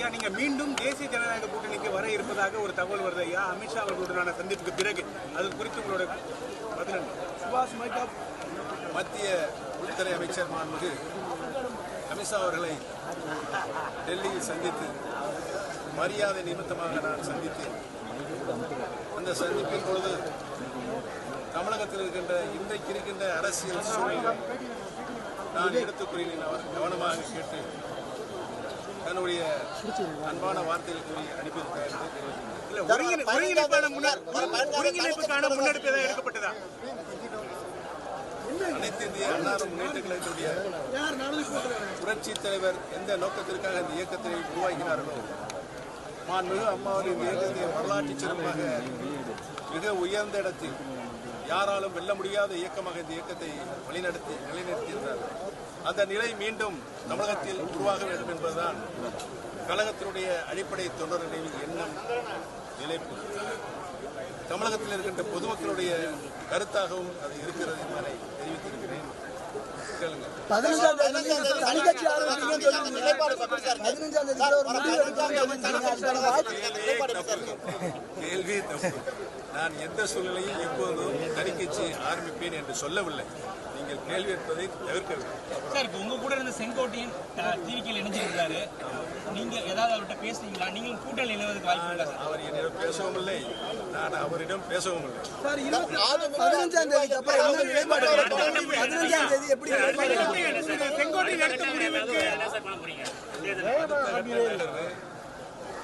ஐயா, நீங்க மீண்டும் தேசிய ஜனநாயக கூட்டணிக்கு வர இருப்பதாக ஒரு தகவல் வருது ஐயா. அமித்ஷா அவர்களுடனான சந்திப்புக்கு பிறகு அது குறித்து உங்களோட பதில்? சுபாஷ் மைகாப். மத்திய உள்துறை அமைச்சர் மாண்புமிகு அமித்ஷா அவர்களை டெல்லியில் சந்தித்து மரியாதை நிமித்தமாக நான் சந்தித்தேன். அந்த சந்திப்பின் பொழுது தமிழகத்தில் இருக்கின்ற இன்றைக்கு இருக்கின்ற அரசியல் சூழலை நான் எடுத்துக்கூறினேன். அவர் கவனமாக கேட்டு தன்னுடைய அன்பான வார்த்தைகள் கூறி அனுப்பியிருக்கார். ஒருங்கிணைப்புக்கான முன்னெடுப்பு ஏதாவது எடுக்கப்பட்டதா? அனைத்து இந்திய அண்ணா முன்னேற்ற கழகத்துடைய புரட்சி தலைவர் எந்த நோக்கத்திற்காக இந்த இயக்கத்தை உருவாக்கினார்களோ, மாண்புமிகு அம்மாவின் இந்த இயக்கத்தை வரலாற்று சிறப்பாக மிக உயர்ந்த இடத்தில் யாராலும் வெல்ல முடியாத இயக்கமாக இந்த இயக்கத்தை நிலைநிறுத்தியிருந்தார்கள். அந்த நிலை மீண்டும் தமிழகத்தில் உருவாக வேண்டும் என்பதுதான் கழகத்தினுடைய அடிப்படை தொண்டர்களின் எண்ணம், நிலைப்பு. தமிழகத்தில் இருக்கின்ற பொதுமக்களுடைய கருத்தாகவும் அது இருக்கிறது என்பதை தெரிவித்திருக்கிறேன். கேள்வி தப்பு. நான் எந்த சூழ்நிலையும் எப்போதும் தனிக்கட்சி ஆரம்பிப்பேன் என்று சொல்லவில்லை. நீங்கள் கேள்வி என்பதை தவிர்க்க வேண்டும். சார், இப்போ உங்க கூட இருந்த செங்கோட்டையன் டிவிக்கில் இணைஞ்சிருக்காரு. நீங்க ஏதாவது அவர்கிட்ட பேசுறீங்களா? நீங்களும் கூட்டணி நிலவதுக்கு வாய்ப்பு இல்லை. அவர் என்னிடம் பேசவும் இல்லை, நான் அவரிடம் பேசவும் இல்லை.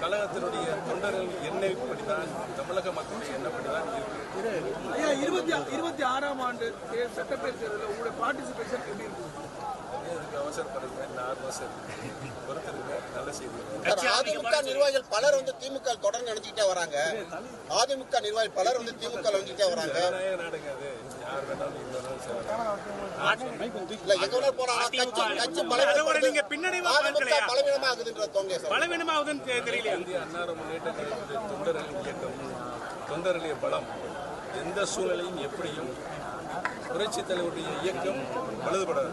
கழகத்தினுடைய தொண்டர்கள் எண்ணப்படிதான், தமிழக மக்களுடைய எண்ணப்படிதான் இருக்கு. 26ஆம் ஆண்டு சட்டப்பேரவை தேர்தலில் உங்களுடைய பார்ட்டிசிபேஷன் எப்படி இருக்கு? இதுக்கு அவசரப்படுறது 4 மாசம் பொறுத்திருக்க நல்ல செய்தி. அதிமுக நிர்வாகிகள் பலர் திமுக தொடர்ந்து நினைச்சுக்கிட்டே வராங்க. அதிமுக நிர்வாகிகள் பலர் திமுக நினைச்சுக்கிட்டே வராங்க. நாடுங்க அது. யார் வேணாலும் எங்க வேணாலும் தொண்டர்களுடைய பலம் எந்த சூழ்நிலையும் எப்படியும் புரட்சி தலைவருடைய இயக்கம் பழுதுபடாது.